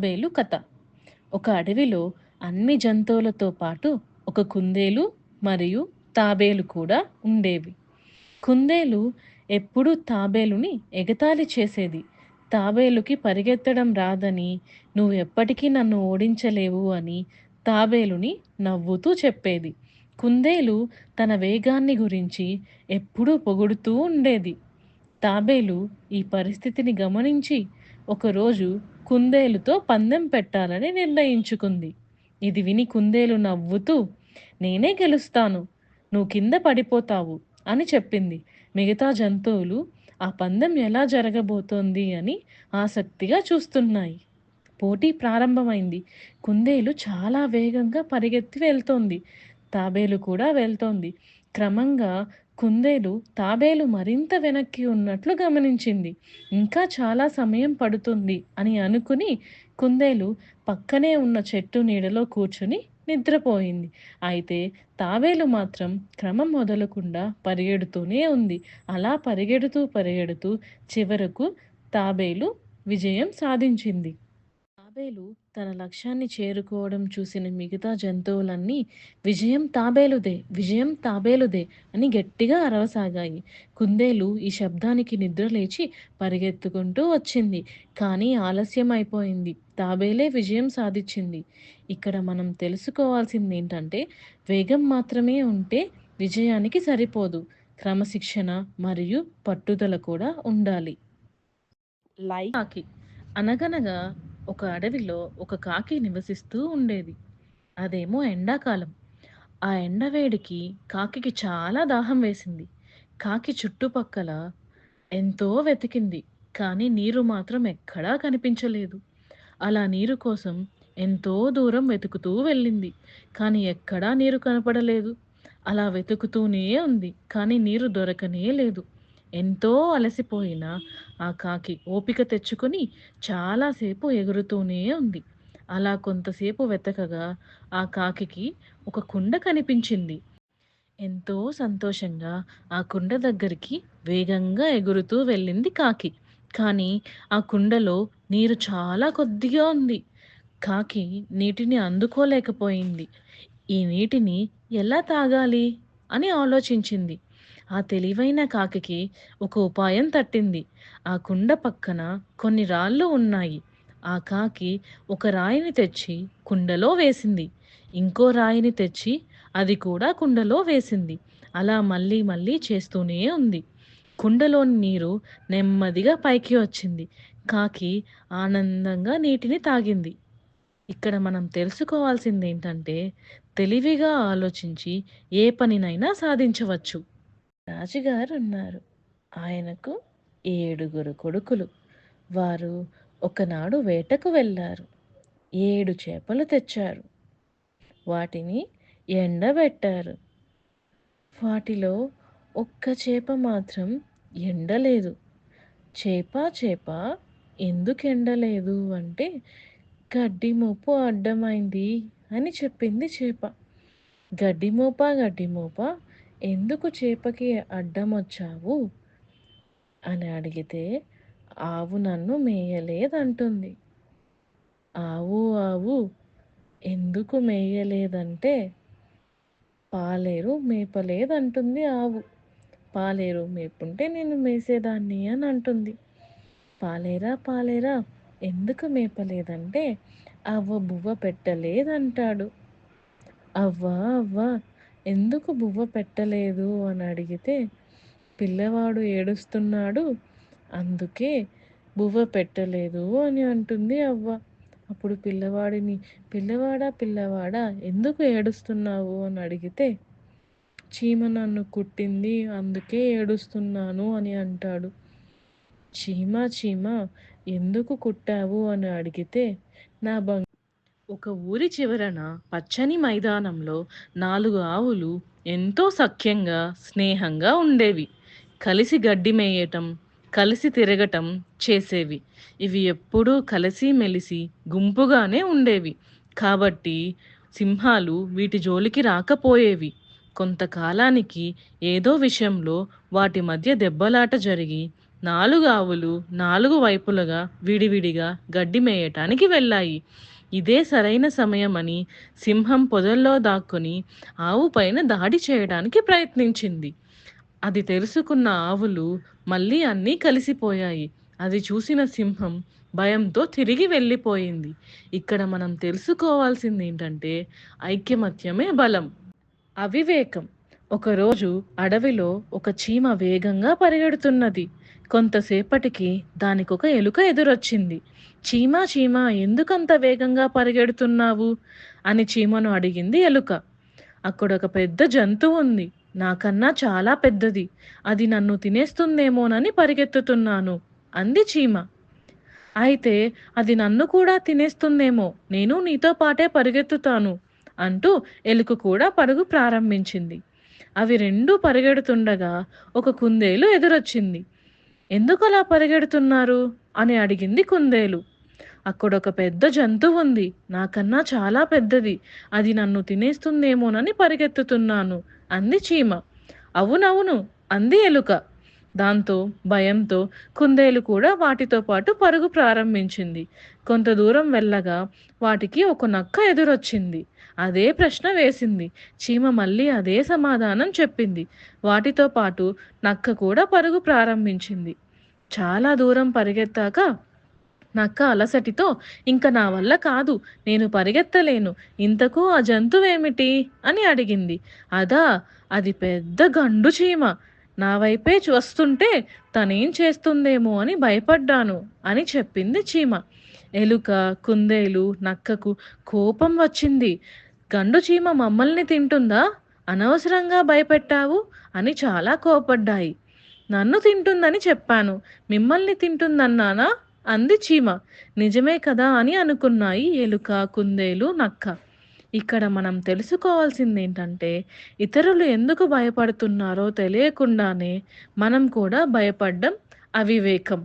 తాబేలు కథ. ఒక అడవిలో అన్ని జంతువులతో పాటు ఒక కుందేలు మరియు తాబేలు కూడా ఉండేవి. కుందేలు ఎప్పుడూ తాబేలుని ఎగతాళి చేసేది. తాబేలుకి పరిగెత్తడం రాదని, నువ్వు ఎప్పటికీ నన్ను ఓడించలేవు అని తాబేలుని నవ్వుతూ చెప్పేది. కుందేలు తన వేగాన్ని గురించి ఎప్పుడూ పొగుడుతూ ఉండేది. తాబేలు ఈ పరిస్థితిని గమనించి ఒకరోజు కుందేలుతో పందెం పెట్టాలని నిర్ణయించుకుంది. ఇది విని కుందేలు నవ్వుతూ, నేనే గెలుస్తాను, నువ్వు కింద పడిపోతావు అని చెప్పింది. మిగతా జంతువులు ఆ పందెం ఎలా జరగబోతోంది అని ఆసక్తిగా చూస్తున్నాయి. పోటీ ప్రారంభమైంది. కుందేలు చాలా వేగంగా పరిగెత్తి వెళ్తోంది. తాబేలు కూడా వెళ్తోంది. క్రమంగా కుందేలు తాబేలు మరింత వెనక్కి ఉన్నట్లు గమనించింది. ఇంకా చాలా సమయం పడుతుంది అని అనుకుని కుందేలు పక్కనే ఉన్న చెట్టు నీడలో కూర్చుని నిద్రపోయింది. అయితే తాబేలు మాత్రం క్రమం మొదలకుండా పరిగెడుతూనే ఉంది. అలా పరిగెడుతూ చివరకు తాబేలు విజయం సాధించింది. తాబేలు తన లక్ష్యాన్ని చేరుకోవడం చూసిన మిగతా జంతువులన్నీ విజయం తాబేలుదే, విజయం తాబేలుదే అని గట్టిగా అరవసాగాయి. కుందేలు ఈ శబ్దానికి నిద్రలేచి పరిగెత్తుకుంటూ వచ్చింది. కానీ ఆలస్యం అయిపోయింది. తాబేలే విజయం సాధించింది. ఇక్కడ మనం తెలుసుకోవాల్సింది ఏంటంటే, వేగం మాత్రమే ఉంటే విజయానికి సరిపోదు. క్రమశిక్షణ మరియు పట్టుదల కూడా ఉండాలి. కాకి. అనగనగా ఒక అడవిలో ఒక కాకి నివసిస్తూ ఉండేది. అదేమో ఎండాకాలం. ఆ ఎండవేడికి కాకికి చాలా దాహం వేసింది. కాకి చుట్టుపక్కల ఎంతో వెతికింది. కానీ నీరు మాత్రం ఎక్కడా కనిపించలేదు. అలా నీరు కోసం ఎంతో దూరం వెతుకుతూ వెళ్ళింది. కానీ ఎక్కడా నీరు కనపడలేదు. అలా వెతుకుతూనే ఉంది. కానీ నీరు దొరకనే లేదు. ఎంతో అలసిపోయిన ఆ కాకి ఓపిక తెచ్చుకొని చాలాసేపు ఎగురుతూనే ఉంది. అలా కొంతసేపు వెతకగా ఆ కాకికి ఒక కుండ కనిపించింది. ఎంతో సంతోషంగా ఆ కుండ దగ్గరికి వేగంగా ఎగురుతూ వెళ్ళింది కాకి. కానీ ఆ కుండలో నీరు చాలా కొద్దిగా ఉంది. కాకి నీటిని అందుకోలేకపోయింది. ఈ నీటిని ఎలా తాగాలి అని ఆలోచించింది. ఆ తెలివైన కాకికి ఒక ఉపాయం తట్టింది. ఆ కుండ పక్కన కొన్ని రాళ్ళు ఉన్నాయి. ఆ కాకి ఒక రాయిని తెచ్చి కుండలో వేసింది. ఇంకో రాయిని తెచ్చి అది కూడా కుండలో వేసింది. అలా మళ్ళీ మళ్ళీ చేస్తూనే ఉంది. కుండలోని నీరు నెమ్మదిగా పైకి వచ్చింది. కాకి ఆనందంగా నీటిని తాగింది. ఇక్కడ మనం తెలుసుకోవాల్సింది ఏంటంటే, తెలివిగా ఆలోచించి ఏ పనినైనా సాధించవచ్చు. రాజుగారు ఉన్నారు. ఆయనకు 7 కొడుకులు. వారు ఒకనాడు వేటకు వెళ్ళారు. 7 చేపలు తెచ్చారు. వాటిని ఎండబెట్టారు. వాటిలో ఒక్క చేప మాత్రం ఎండలేదు. చేప ఎందుకు ఎండలేదు అంటే, గడ్డి మోపు అడ్డమైంది అని చెప్పింది చేప. గడ్డి మోప ఎందుకు చేపకి అడ్డమొచ్చావు అని అడిగితే, ఆవు నన్ను మేయలేదంటుంది. ఆవు ఎందుకు మేయలేదంటే, పాలేరు మేపలేదంటుంది ఆవు. పాలేరు మేపుంటే నేను మేసేదాన్ని అని అంటుంది. పాలేరా ఎందుకు మేపలేదంటే, అవ్వ బువ్వ పెట్టలేదంటాడు. అవ్వ ఎందుకు బువ్వ పెట్టలేదు అని అడిగితే, పిల్లవాడు ఏడుస్తున్నాడు, అందుకే బువ్వ పెట్టలేదు అని అంటుంది అవ్వ. అప్పుడు పిల్లవాడా ఎందుకు ఏడుస్తున్నావు అని అడిగితే, చీమ నన్ను కుట్టింది అందుకే ఏడుస్తున్నాను అని అంటాడు. చీమ ఎందుకు కుట్టావు అని అడిగితే, నా ఒక ఊరి చివరన పచ్చని మైదానంలో 4 ఆవులు ఎంతో సఖ్యంగా, స్నేహంగా ఉండేవి. కలిసి గడ్డి మేయటం, కలిసి తిరగటం చేసేవి. ఇవి ఎప్పుడూ కలిసిమెలిసి గుంపుగానే ఉండేవి. కాబట్టి సింహాలు వీటి జోలికి రాకపోయేవి. కొంతకాలానికి ఏదో విషయంలో వాటి మధ్య దెబ్బలాట జరిగి 4 ఆవులు 4 వైపులుగా విడివిడిగా గడ్డి మేయటానికి వెళ్ళాయి. ఇదే సరైన సమయమని సింహం పొదల్లో దాక్కుని ఆవు పైన దాడి చేయడానికి ప్రయత్నించింది. అది తెలుసుకున్న ఆవులు మళ్ళీ అన్నీ కలిసిపోయాయి. అది చూసిన సింహం భయంతో తిరిగి వెళ్ళిపోయింది. ఇక్కడ మనం తెలుసుకోవాల్సిందేంటంటే ఐక్యమత్యమే బలం. అవివేకం. ఒకరోజు అడవిలో ఒక చీమ వేగంగా పరిగెడుతున్నది. కొంతసేపటికి దానికొక ఎలుక ఎదురొచ్చింది. చీమా చీమా ఎందుకంత వేగంగా పరిగెడుతున్నావు అని చీమను అడిగింది ఎలుక. అక్కడొక పెద్ద జంతువు ఉంది. నాకన్నా చాలా పెద్దది. అది నన్ను తినేస్తుందేమోనని పరిగెత్తుతున్నాను అంది చీమ. అయితే అది నన్ను కూడా తినేస్తుందేమో, నేను నీతో పాటే పరిగెత్తుతాను అంటూ ఎలుక కూడా పరుగు ప్రారంభించింది. అవి రెండూ పరిగెడుతుండగా ఒక కుందేలు ఎదురొచ్చింది. ఎందుకలా పరిగెడుతున్నారు అని అడిగింది కుందేలు. అక్కడొక పెద్ద జంతువు ఉంది. నాకన్నా చాలా పెద్దది. అది నన్ను తినేస్తుందేమోనని పరిగెత్తుతున్నాను అంది చీమ. అవునవును అంది ఎలుక. దాంతో భయంతో కుందేలు కూడా వాటితో పాటు పరుగు ప్రారంభించింది. కొంత దూరం వెళ్ళగా వాటికి ఒక నక్క ఎదురొచ్చింది. అదే ప్రశ్న వేసింది. చీమ మళ్ళీ అదే సమాధానం చెప్పింది. వాటితో పాటు నక్క కూడా పరుగు ప్రారంభించింది. చాలా దూరం పరిగెత్తాక నక్క అలసటితో ఇంక నా వల్ల కాదు, నేను పరిగెత్తలేను, ఇంతకు ఆ జంతువేమిటి అని అడిగింది. అదా, అది పెద్ద గండు చీమ. నా వైపే వస్తుంటే తనేం చేస్తుందేమో అని భయపడ్డాను అని చెప్పింది చీమ. ఎలుక, కుందేలు, నక్కకు కోపం వచ్చింది. గండు చీమ మమ్మల్ని తింటుందా, అనవసరంగా భయపెట్టావు అని చాలా కోపడ్డాయి. నన్ను తింటుందని చెప్పాను, మిమ్మల్ని తింటుందన్నానా అంది చీమ. నిజమే కదా అని అనుకున్నాయి ఎలుక, కుందేలు, నక్క. ఇక్కడ మనం తెలుసుకోవాల్సిందేంటంటే ఇతరులు ఎందుకు భయపడుతున్నారో తెలియకుండానే మనం కూడా భయపడ్డం అవివేకం.